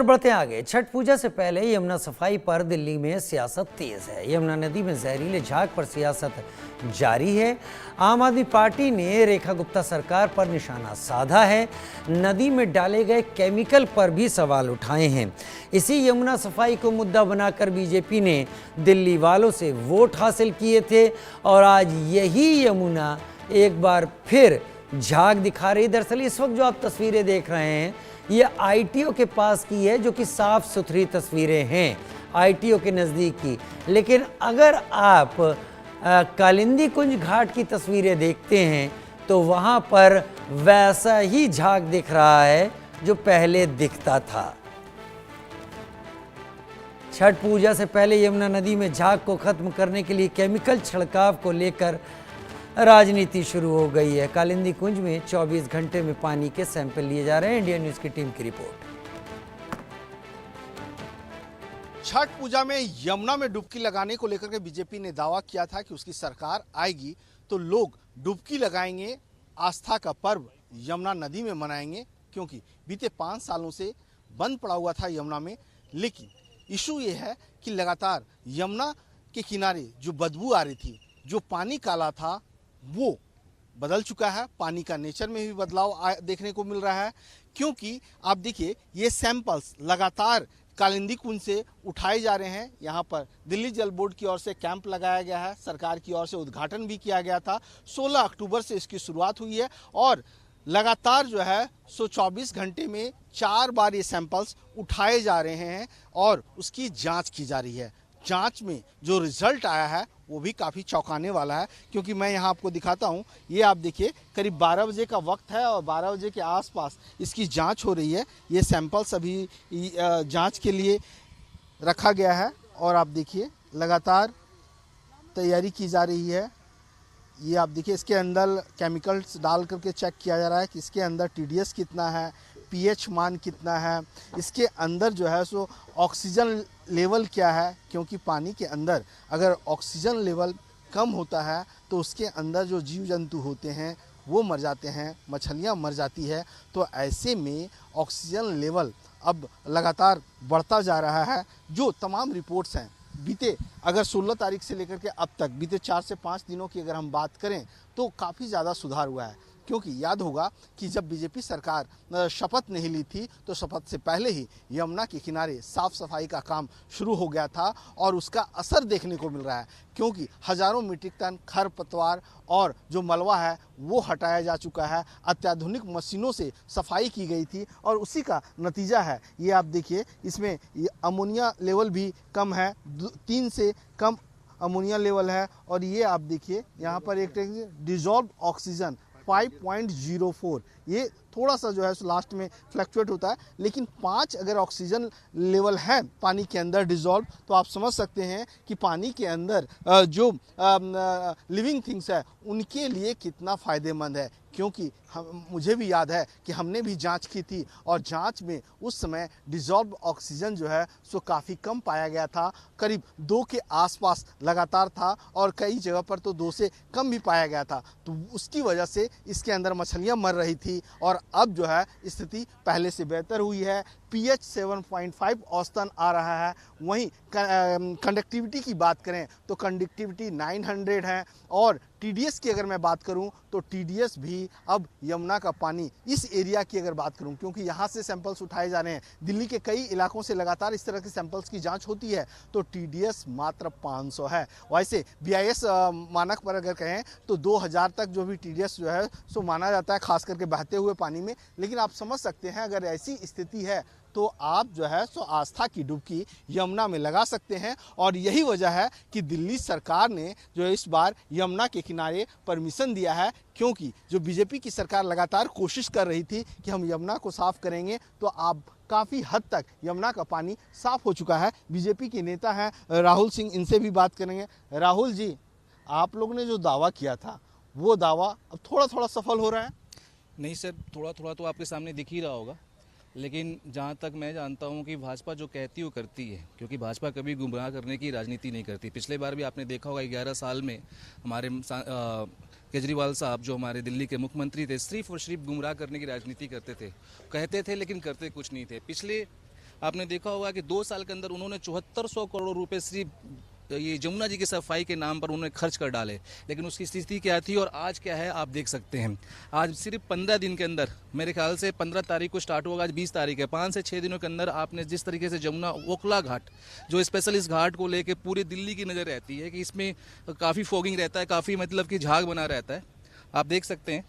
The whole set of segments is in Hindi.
बढ़ते आगे। छठ पूजा से पहले यमुना सफाई पर दिल्ली में सियासत तेज है। यमुना नदी में जहरीले झाग पर सियासत जारी है। आम आदमी पार्टी ने रेखा गुप्ता सरकार पर निशाना साधा है। नदी में डाले गए केमिकल पर भी सवाल उठाए हैं। इसी यमुना सफाई को मुद्दा बनाकर बीजेपी ने दिल्ली वालों से वोट हासिल किए थे और आज यही यमुना एक बार फिर झाग दिखा रही। दरअसल इस वक्त जो आप तस्वीरें देख रहे हैं ये आईटीओ के पास की है, जो कि साफ सुथरी तस्वीरें हैं आईटीओ के नज़दीक की। लेकिन अगर आप कालिंदी कुंज घाट की तस्वीरें देखते हैं तो वहाँ पर वैसा ही झाग दिख रहा है जो पहले दिखता था। छठ पूजा से पहले यमुना नदी में झाग को खत्म करने के लिए केमिकल छिड़काव को लेकर राजनीति शुरू हो गई है। कालिंदी कुंज में 24 घंटे में पानी के सैंपल लिए जा रहे हैं। इंडिया न्यूज की टीम की रिपोर्ट। छठ पूजा में यमुना में डुबकी लगाने को लेकर के बीजेपी ने दावा किया था कि उसकी सरकार आएगी तो लोग डुबकी लगाएंगे, आस्था का पर्व यमुना नदी में मनाएंगे, क्योंकि बीते 5 सालों से बंद पड़ा हुआ था यमुना में। लेकिन इशू ये है कि लगातार यमुना के किनारे जो बदबू आ रही थी, जो पानी काला था, वो बदल चुका है। पानी का नेचर में भी बदलाव देखने को मिल रहा है, क्योंकि आप देखिए ये सैंपल्स लगातार कालिंदी कुंज से उठाए जा रहे हैं। यहाँ पर दिल्ली जल बोर्ड की ओर से कैंप लगाया गया है, सरकार की ओर से उद्घाटन भी किया गया था। 16 अक्टूबर से इसकी शुरुआत हुई है और लगातार जो है 124 घंटे में 4 बार ये सैंपल्स उठाए जा रहे हैं और उसकी जाँच की जा रही है। जांच में जो रिजल्ट आया है वो भी काफ़ी चौंकाने वाला है, क्योंकि मैं यहाँ आपको दिखाता हूँ। ये आप देखिए करीब 12 बजे का वक्त है और 12 बजे के आसपास इसकी जांच हो रही है। ये सैंपल्स अभी जांच के लिए रखा गया है और आप देखिए लगातार तैयारी की जा रही है। ये आप देखिए इसके अंदर केमिकल्स डाल करके चेक किया जा रहा है कि इसके अंदर टीडीएस कितना है, पीएच मान कितना है, इसके अंदर जो है सो ऑक्सीजन लेवल क्या है, क्योंकि पानी के अंदर अगर ऑक्सीजन लेवल कम होता है तो उसके अंदर जो जीव जंतु होते हैं वो मर जाते हैं, मछलियाँ मर जाती है। तो ऐसे में ऑक्सीजन लेवल अब लगातार बढ़ता जा रहा है। जो तमाम रिपोर्ट्स हैं बीते अगर 16 तारीख से लेकर के अब तक बीते 4 से 5 दिनों की अगर हम बात करें तो काफ़ी ज़्यादा सुधार हुआ है। क्योंकि याद होगा कि जब बीजेपी सरकार शपथ नहीं ली थी तो शपथ से पहले ही यमुना के किनारे साफ सफाई का काम शुरू हो गया था और उसका असर देखने को मिल रहा है, क्योंकि हजारों मीट्रिक टन खरपतवार और जो मलबा है वो हटाया जा चुका है। अत्याधुनिक मशीनों से सफाई की गई थी और उसी का नतीजा है ये आप देखिए। इसमें अमोनिया लेवल भी कम है, 3 से कम अमोनिया लेवल है। और ये आप देखिए यहाँ पर एक डिजॉल्व ऑक्सीजन 5.04, ये थोड़ा सा जो है लास्ट में फ्लक्चुएट होता है, लेकिन 5 अगर ऑक्सीजन लेवल है पानी के अंदर डिजॉल्व, तो आप समझ सकते हैं कि पानी के अंदर जो लिविंग थिंग्स है उनके लिए कितना फ़ायदेमंद है। क्योंकि मुझे भी याद है कि हमने भी जांच की थी और जांच में उस समय डिजॉल्व ऑक्सीजन जो है सो काफ़ी कम पाया गया था, करीब 2 के आसपास लगातार था और कई जगह पर तो 2 से कम भी पाया गया था। तो उसकी वजह से इसके अंदर मछलियां मर रही थी और अब जो है स्थिति पहले से बेहतर हुई है। पीएच 7.5 औसतन आ रहा है। वहीं कंडक्टिविटी की बात करें तो कंडक्टिविटी 900 है और टीडीएस की अगर मैं बात करूं तो टीडीएस भी अब यमुना का पानी इस एरिया की अगर बात करूं, क्योंकि यहां से सैंपल्स उठाए जा रहे हैं, दिल्ली के कई इलाकों से लगातार इस तरह के सैंपल्स की जांच होती है, तो टीडीएस मात्र 500 है। वैसे बीआईएस मानक पर अगर कहें तो 2000 तक जो भी टीडीएस जो है सो माना जाता है, खास करके बहते हुए पानी में। लेकिन आप समझ सकते हैं अगर ऐसी स्थिति है तो आप जो है सो आस्था की डुबकी यमुना में लगा सकते हैं। और यही वजह है कि दिल्ली सरकार ने जो इस बार यमुना के किनारे परमिशन दिया है, क्योंकि जो बीजेपी की सरकार लगातार कोशिश कर रही थी कि हम यमुना को साफ करेंगे, तो आप काफ़ी हद तक यमुना का पानी साफ हो चुका है। बीजेपी के नेता हैं राहुल सिंह, इनसे भी बात करेंगे। राहुल जी, आप लोग ने जो दावा किया था वो दावा अब थोड़ा थोड़ा सफल हो रहा है? नहीं सर, थोड़ा थोड़ा तो आपके सामने दिख ही रहा होगा, लेकिन जहाँ तक मैं जानता हूँ कि भाजपा जो कहती है वो करती है, क्योंकि भाजपा कभी गुमराह करने की राजनीति नहीं करती। पिछले बार भी आपने देखा होगा 11 साल में हमारे केजरीवाल साहब जो हमारे दिल्ली के मुख्यमंत्री थे, सिर्फ और सिर्फ गुमराह करने की राजनीति करते थे, कहते थे लेकिन करते कुछ नहीं थे। पिछले आपने देखा होगा कि 2 साल के अंदर उन्होंने 7400 करोड़ रुपए सिर्फ ये जमुना जी की सफाई के नाम पर उन्होंने खर्च कर डाले, लेकिन उसकी स्थिति क्या थी और आज क्या है आप देख सकते हैं। आज सिर्फ 15 दिन के अंदर, मेरे ख्याल से 15 तारीख को स्टार्ट होगा, आज 20 तारीख है, 5 से 6 दिनों के अंदर आपने जिस तरीके से जमुना ओखला घाट, जो स्पेशल इस घाट को लेके पूरी दिल्ली की नज़र रहती है कि इसमें काफ़ी फॉगिंग रहता है, काफ़ी मतलब कि झाग बना रहता है, आप देख सकते हैं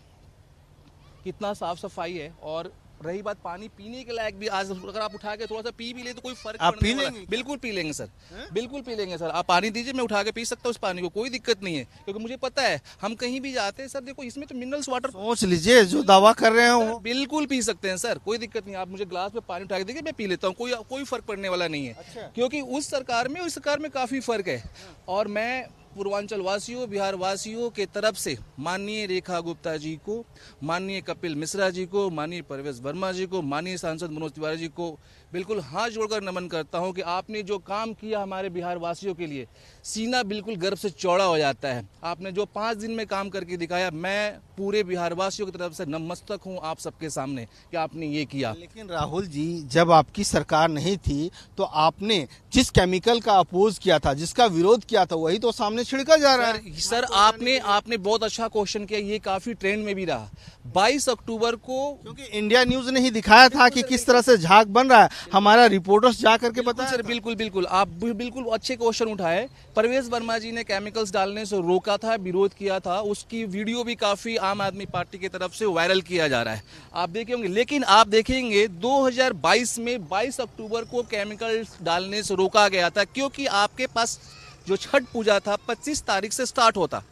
कितना साफ सफाई है। और रही बात पानी पीने के लायक भी, आज अगर आप उठा के थोड़ा सा पी भी ले तो कोई फर्क आप पड़ने पी वाला लेंगे? बिल्कुल पी लेंगे सर, बिल्कुल पी लेंगे सर। आप पानी दीजिए, मैं उठा के पी सकता हूँ उस पानी को, कोई दिक्कत नहीं है, क्योंकि मुझे पता है हम कहीं भी जाते हैं सर, देखो इसमें तो मिनरल्स वाटर सोच लीजिए जो दावा कर रहे हैं वो। बिल्कुल पी सकते हैं सर, कोई दिक्कत नहीं। आप मुझे ग्लास में पानी उठा के देखिए, मैं पी लेता हूँ, कोई फर्क पड़ने वाला नहीं है, क्योंकि उस सरकार में काफ़ी फर्क है। और मैं पूर्वांचल वासियों, बिहार वासियों के तरफ से माननीय रेखा गुप्ता जी को, माननीय कपिल मिश्रा जी को, माननीय परवेश वर्मा जी को, माननीय सांसद मनोज तिवारी जी को बिल्कुल हाथ जोड़कर नमन करता हूं कि आपने जो काम किया हमारे बिहार वासियों के लिए, सीना बिल्कुल गर्व से चौड़ा हो जाता है। आपने जो 5 दिन में काम करके दिखाया, मैं पूरे बिहार वासियों की तरफ से नतमस्तक हूं आप सबके सामने कि आपने ये किया। लेकिन राहुल जी, जब आपकी सरकार नहीं थी तो आपने जिस केमिकल का अपोज किया था, जिसका विरोध किया था, वही तो सामने छिड़का जा रहा है। सर आपने बहुत अच्छा क्वेश्चन किया, ये काफी ट्रेंड में भी रहा। 22 अक्टूबर को, क्योंकि इंडिया न्यूज ने ही दिखाया था कि किस तरह से झाग बन रहा है, हमारा रिपोर्टर्स जा करके बताया सर था। बिल्कुल आप बिल्कुल अच्छे क्वेश्चन उठाए। परवेश वर्मा जी ने केमिकल्स डालने से रोका था, विरोध किया था, उसकी वीडियो भी काफी आम आदमी पार्टी की तरफ से वायरल किया जा रहा है, आप देखे होंगे। लेकिन आप देखेंगे 2022 में 22 अक्टूबर को केमिकल्स डालने से रोका गया था, क्योंकि आपके पास जो छठ पूजा था 25 तारीख से स्टार्ट होता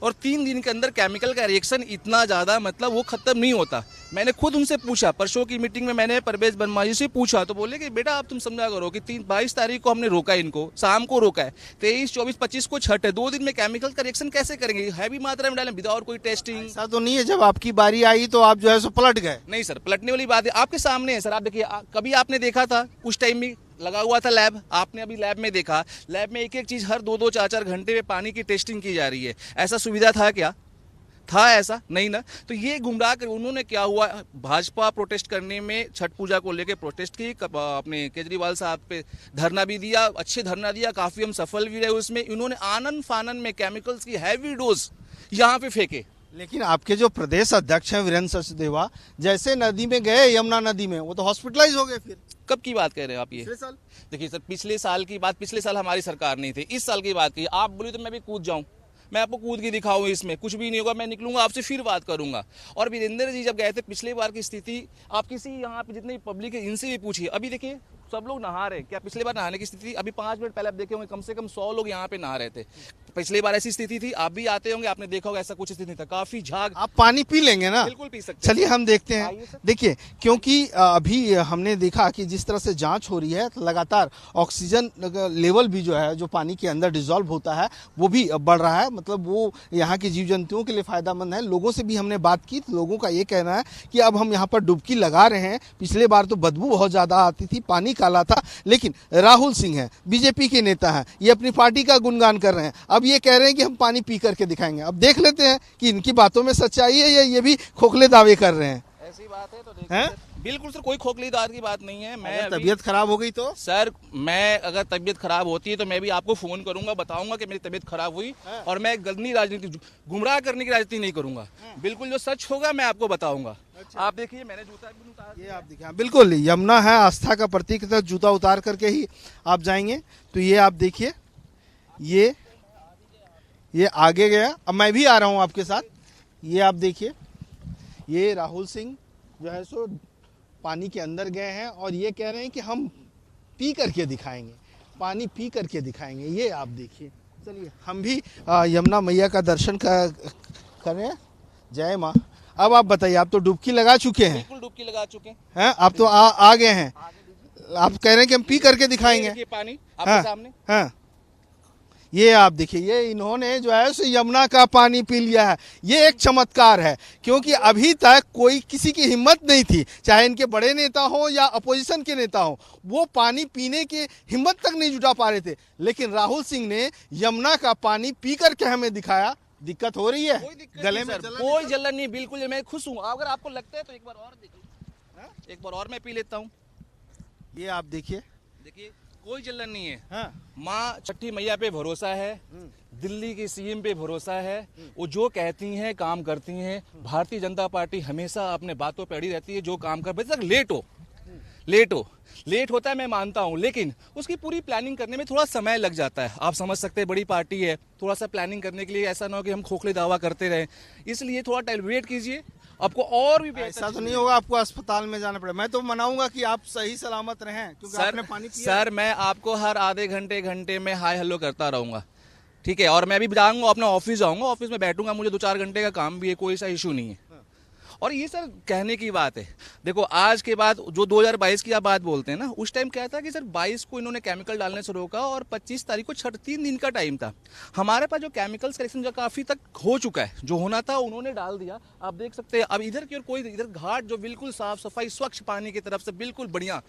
और 3 दिन के अंदर केमिकल का रिएक्शन इतना ज़्यादा, मतलब वो खत्म नहीं होता। मैंने खुद उनसे पूछा, परसों की मीटिंग में मैंने परवेश वर्मा जी से पूछा, तो बोले कि बेटा आप तुम समझा करो कि 22 तारीख को हमने रोका, इनको शाम को रोका है, 23, 24, 25 को छठ है, 2 दिन में केमिकल का रिएक्शन कैसे करेंगे, हैवी मात्रा में डालें विदाउट कोई टेस्टिंग। ऐसा तो नहीं है जब आपकी बारी आई तो आप जो है सो पलट गए। नहीं सर, पलटने वाली बात है, आपके सामने है सर। आप देखिए, कभी आपने देखा था उस टाइम में लगा हुआ था लैब, आपने अभी लैब में देखा, लैब में एक एक चीज हर 2-2, 4-4 घंटे में पानी की टेस्टिंग की जा रही है। ऐसा सुविधा था क्या? था ऐसा? नहीं ना। तो ये गुमराह कर, उन्होंने क्या हुआ, भाजपा प्रोटेस्ट करने में, छठ पूजा को लेकर प्रोटेस्ट की, अपने केजरीवाल साहब पे धरना भी दिया, अच्छे धरना दिया, काफी हम सफल भी रहे उसमें। इन्होंने आनन फानन में केमिकल्स की हैवी डोज यहाँ पे फेंके। लेकिन आपके जो प्रदेश अध्यक्ष हैं वीरेंद्र सचदेवा, जैसे नदी में गए, यमुना नदी में, वो तो हॉस्पिटलाइज हो गए। फिर कब की बात कर रहे हैं आप? ये पिछले साल। देखिए सर, पिछले साल की बात, पिछले साल हमारी सरकार नहीं थी, इस साल की बात की। आप बोलिए तो मैं भी कूद जाऊं, मैं आपको कूद के दिखाऊं, इसमें कुछ भी नहीं होगा, मैं निकलूंगा आपसे फिर बात करूंगा। और वीरेंद्र जी जब गए थे पिछले बार की स्थिति, आप किसी यहाँ पे जितनी पब्लिक है इनसे भी पूछिए। अभी देखिए सब लोग नहा रहे, क्या पिछले बार नहाने की स्थिति? अभी 5 मिनट पहले आप देखे होंगे कम से कम 100 लोग यहाँ पे नहा रहे थे। पिछले बार ऐसी स्थिति थी, आप भी आते होंगे, आपने देखा होगा ऐसा कुछ स्थिति नहीं था, काफी झाग। आप पानी पी लेंगे ना? बिल्कुल पी सकते हैं। चलिए हम देखते हैं। आइए सर। देखिए, क्योंकि अभी हमने देखा कि जिस तरह से जांच हो रही है, लगातार ऑक्सीजन लेवल भी जो है, जो पानी के अंदर डिसॉल्व होता है, वो भी बढ़ रहा है। मतलब वो यहाँ के जीव जंतुओं के लिए फायदेमंद है। लोगों से भी हमने बात की, तो लोगों का ये कहना है कि अब हम यहाँ पर डुबकी लगा रहे हैं। पिछले बार तो बदबू बहुत ज्यादा आती थी, पानी काला था, लेकिन राहुल सिंह है, बीजेपी के नेता हैं, ये अपनी पार्टी का गुणगान कर रहे हैं। अब ये कह रहे हैं कि हम पानी पी करके दिखाएंगे। अब देख लेते हैं कि इनकी बातों में सच्चाई है या ये भी खोखले दावे कर रहे हैं। ऐसी बात है तो हैं? देखिए सर, बिल्कुल सर, कोई खोखली दाद की बात नहीं है। मैं अभी- तबीयत खराब हो गई तो सर, मैं अगर तबीयत खराब होती है तो मैं भी आपको फोन करूंगा, बताऊंगा कि मेरी तबीयत खराब हुई, और मैं गंदी राजनीति, गुमराह करने की राजनीति नहीं करूंगा। बिल्कुल जो सच होगा मैं आपको बताऊंगा। आप देखिए, मैंने जूता भी उतार ये आप देखिए, बिल्कुल यमुना है, आस्था का प्रतीक है, जूता उतार करके ही आप जाएंगे। तो ये आप देखिए, ये आगे गया। अब मैं भी आ रहा हूं आपके साथ। ये आप देखिए, ये राहुल सिंह जो है सो पानी के अंदर गए हैं और ये कह रहे हैं कि हम पी करके दिखाएंगे, पानी पी करके दिखाएंगे। ये आप देखिए। चलिए हम भी यमुना मैया का दर्शन करें। जय माँ। अब आप बताइए, आप तो डुबकी लगा चुके हैं? बिल्कुल डुबकी लगा चुके हैं आप तो आ गए हैं। आप कह रहे हैं कि हम पी करके दिखाएंगे। देखिए पानी आपके हाँ, सामने। हाँ। ये आप देखिए, ये इन्होंने जो है सो यमुना का पानी पी लिया है। ये एक चमत्कार है, क्योंकि अभी तक कोई किसी की हिम्मत नहीं थी, चाहे इनके बड़े नेता हो या अपोजिशन के नेता हो, वो पानी पीने की हिम्मत तक नहीं जुटा पा रहे थे। लेकिन राहुल सिंह ने यमुना का पानी पी करके हमें दिखाया। दिक्कत हो रही है? कोई दिक्कत गले नहीं में सर, कोई जलन नहीं, बिल्कुल मैं खुश हूँ। अगर आपको लगता है तो एक बार और देखिए, एक बार और मैं पी लेता हूँ। ये आप देखिए। देखिए कोई जलन नहीं है। हाँ। माँ छठी मैया पे भरोसा है, दिल्ली की सीएम पे भरोसा है। वो जो कहती हैं काम करती हैं। भारतीय जनता पार्टी हमेशा अपने बातों पे अड़ी रहती है। जो काम कर बेशक लेट होता है मैं मानता हूं, लेकिन उसकी पूरी प्लानिंग करने में थोड़ा समय लग जाता है। आप समझ सकते हैं बड़ी पार्टी है, थोड़ा सा प्लानिंग करने के लिए ऐसा ना हो कि हम खोखले दावा करते रहें। इसलिए थोड़ा टाइम वेट कीजिए, आपको और भी बेहतर ऐसा तो नहीं होगा आपको अस्पताल में जाना पड़े। मैं तो मनाऊंगा कि आप सही सलामत रहें, क्योंकि आपने पानी पिया। सर मैं आपको हर आधे घंटे में हाय हेलो करता रहूंगा, ठीक है। और मैं भी जाऊंगा अपना ऑफिस, जाऊंगा ऑफिस में बैठूंगा, मुझे 2-4 घंटे का काम भी है, कोई सा इशू नहीं है। और ये सर कहने की बात है। देखो आज के बाद जो 2022 की आप बात बोलते हैं ना, उस टाइम क्या था कि सर 22 को इन्होंने केमिकल डालने से रोका और 25 तारीख को 3 दिन का टाइम था। हमारे पास जो केमिकल सिलेक्शन जो काफी तक हो चुका है, जो होना था उन्होंने डाल दिया। आप देख सकते हैं अब इधर की ओर कोई, इधर घाट जो बिल्कुल साफ सफाई स्वच्छ पानी की तरफ से बिल्कुल बढ़िया।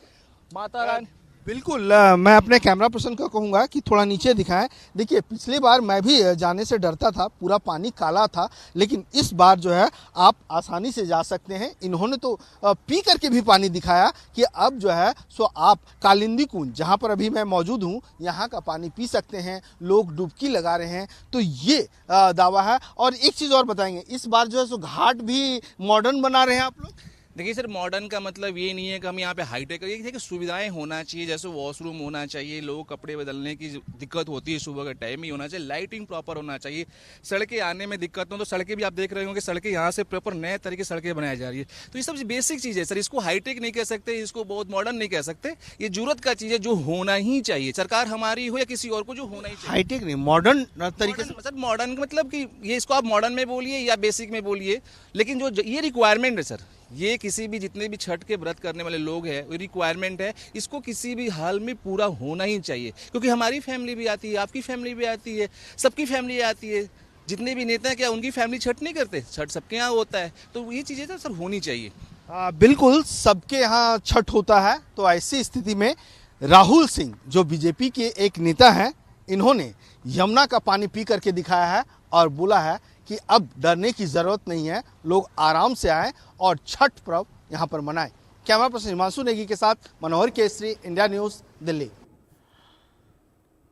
माता रानी बिल्कुल। मैं अपने कैमरा पर्सन को कहूंगा कि थोड़ा नीचे दिखाएं। देखिए पिछली बार मैं भी जाने से डरता था, पूरा पानी काला था, लेकिन इस बार जो है आप आसानी से जा सकते हैं। इन्होंने तो पी करके भी पानी दिखाया कि अब जो है सो आप कालिंदी कुंज, जहां पर अभी मैं मौजूद हूं, यहां का पानी पी सकते हैं। लोग डुबकी लगा रहे हैं, तो ये दावा है। और एक चीज़ और बताएंगे, इस बार जो है सो घाट भी मॉडर्न बना रहे हैं आप लोग। देखिए सर, मॉडर्न का मतलब ये नहीं है कि हम यहाँ पे हाईटेक, ये है कि सुविधाएं होना चाहिए, जैसे वॉशरूम होना चाहिए, लोग कपड़े बदलने की दिक्कत होती है सुबह के टाइम ही होना चाहिए, लाइटिंग प्रॉपर होना चाहिए, सड़कें आने में दिक्कत हो तो सड़कें भी आप देख रहे होंगे, सड़कें यहाँ से प्रॉपर नए तरीके से सड़कें बनाई जा रही है। तो ये सब बेसिक चीज़ है सर, इसको हाईटेक नहीं कह सकते, इसको बहुत मॉडर्न नहीं कह सकते, ये जरूरत का चीज़ है जो होना ही चाहिए, सरकार हमारी हो या किसी और को, जो होना ही चाहिए। हाईटेक नहीं, मॉडर्न तरीके से। सर मॉडर्न का मतलब कि ये, इसको आप मॉडर्न में बोलिए या बेसिक में बोलिए, लेकिन जो ये रिक्वायरमेंट है सर, ये किसी भी, जितने भी छठ के व्रत करने वाले लोग हैं, वो रिक्वायरमेंट है, इसको किसी भी हाल में पूरा होना ही चाहिए। क्योंकि हमारी फैमिली भी आती है, आपकी फैमिली भी आती है, सबकी फैमिली आती है। जितने भी नेता हैं क्या उनकी फैमिली छठ नहीं करते? छठ सबके यहाँ होता है। तो ये चीज़ें तो सर होनी चाहिए। बिल्कुल सबके यहाँ छठ होता है। तो ऐसी स्थिति में राहुल सिंह जो बीजेपी के एक नेता हैं, इन्होंने यमुना का पानी पी करके दिखाया है और बोला है कि अब डरने की जरूरत नहीं है, लोग आराम से आएं और छठ पर्व यहां पर मनाएं। कैमरा पर्सन हिमांशु नेगी के साथ मनोहर केसरी, इंडिया न्यूज, दिल्ली।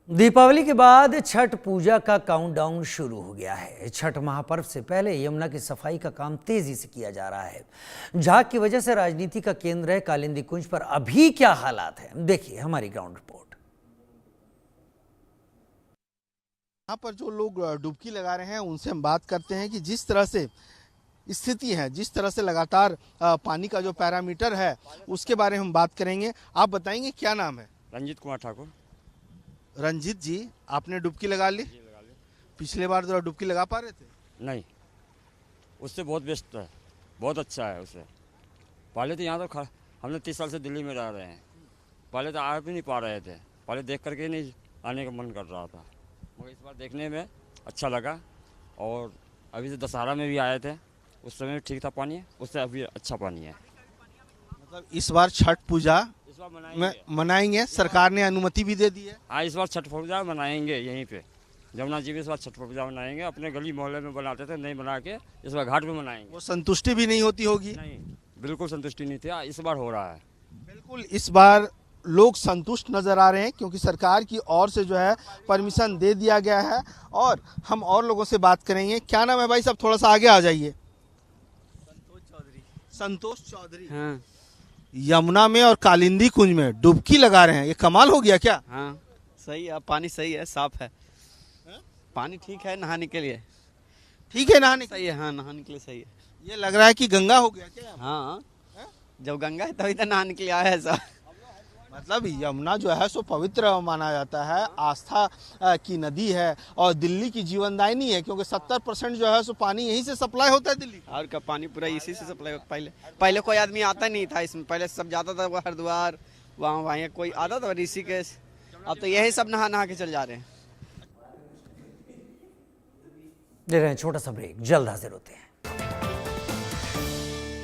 दीपावली के बाद छठ पूजा का काउंटडाउन शुरू हो गया है। छठ महापर्व से पहले यमुना की सफाई का काम तेजी से किया जा रहा है। झाग की वजह से राजनीति का केंद्र है कालिंदी कुंज पर अभी क्या हालात है, देखिए हमारी ग्राउंड रिपोर्ट। यहाँ पर जो लोग डुबकी लगा रहे हैं उनसे हम बात करते हैं कि जिस तरह से स्थिति है, जिस तरह से लगातार पानी का जो पैरामीटर है, उसके बारे में हम बात करेंगे। आप बताएंगे क्या नाम है? रंजीत कुमार ठाकुर। रंजीत जी, आपने डुबकी लगा ली? पिछले बार जो डुबकी लगा पा रहे थे? नहीं, उससे बहुत बेस्ट है, बहुत अच्छा है उससे। पहले तो यहाँ तो हमने 30 साल से दिल्ली में रह रहे हैं, पहले तो आ भी नहीं पा रहे थे, पहले देख करके नहीं आने का मन कर रहा था, मगर इस बार देखने में अच्छा लगा। और अभी से दशहरा में भी आए थे, उस समय ठीक था पानी, उससे अभी अच्छा पानी है। मतलब इस बार छठ पूजा इस बार मनाएंगे, सरकार ने अनुमति भी दे दी है। हाँ, इस बार छठ पूजा मनाएंगे यहीं पे जमुना जी में, इस बार छठ पूजा मनाएंगे। अपने गली मोहल्ले में बनाते थे, नहीं बना के इस बार घाट में मनाएंगे। वो संतुष्टि भी नहीं होती होगी? नहीं, बिल्कुल संतुष्टि नहीं थी, इस बार हो रहा है। बिल्कुल इस बार लोग संतुष्ट नजर आ रहे हैं, क्योंकि सरकार की ओर से जो है परमिशन दे दिया गया है। और हम और लोगों से बात करेंगे। क्या नाम है भाई साहब? थोड़ा सा आगे आ जाइए। संतोष चौधरी। हाँ यमुना में और कालिंदी कुंज में डुबकी लगा रहे हैं, ये कमाल हो गया क्या? हाँ सही है, पानी सही है, साफ है, पानी ठीक है नहाने के लिए, ठीक है नहाने सही है। हाँ नहाने के लिए सही है। ये लग रहा है कि गंगा हो गया क्या? हाँ जब गंगा है तभी तो नहाने के लिए आया है सब। मतलब यमुना जो है सो पवित्र माना जाता है, आस्था की नदी है और दिल्ली की जीवनदायिनी है, क्योंकि 70% जो है सो पानी यहीं से सप्लाई होता है दिल्ली। और का पानी पूरा इसी से सप्लाई होता। पहले कोई आदमी आता नहीं था इसमें, पहले सब जाता था वो हरिद्वार, वहाँ कोई आता था ऋषिकेश, अब तो यही सब नहा नहा के चल जा रहे हैं। ले रहे हैं छोटा सा ब्रेक, जल्द हाजिर होते हैं।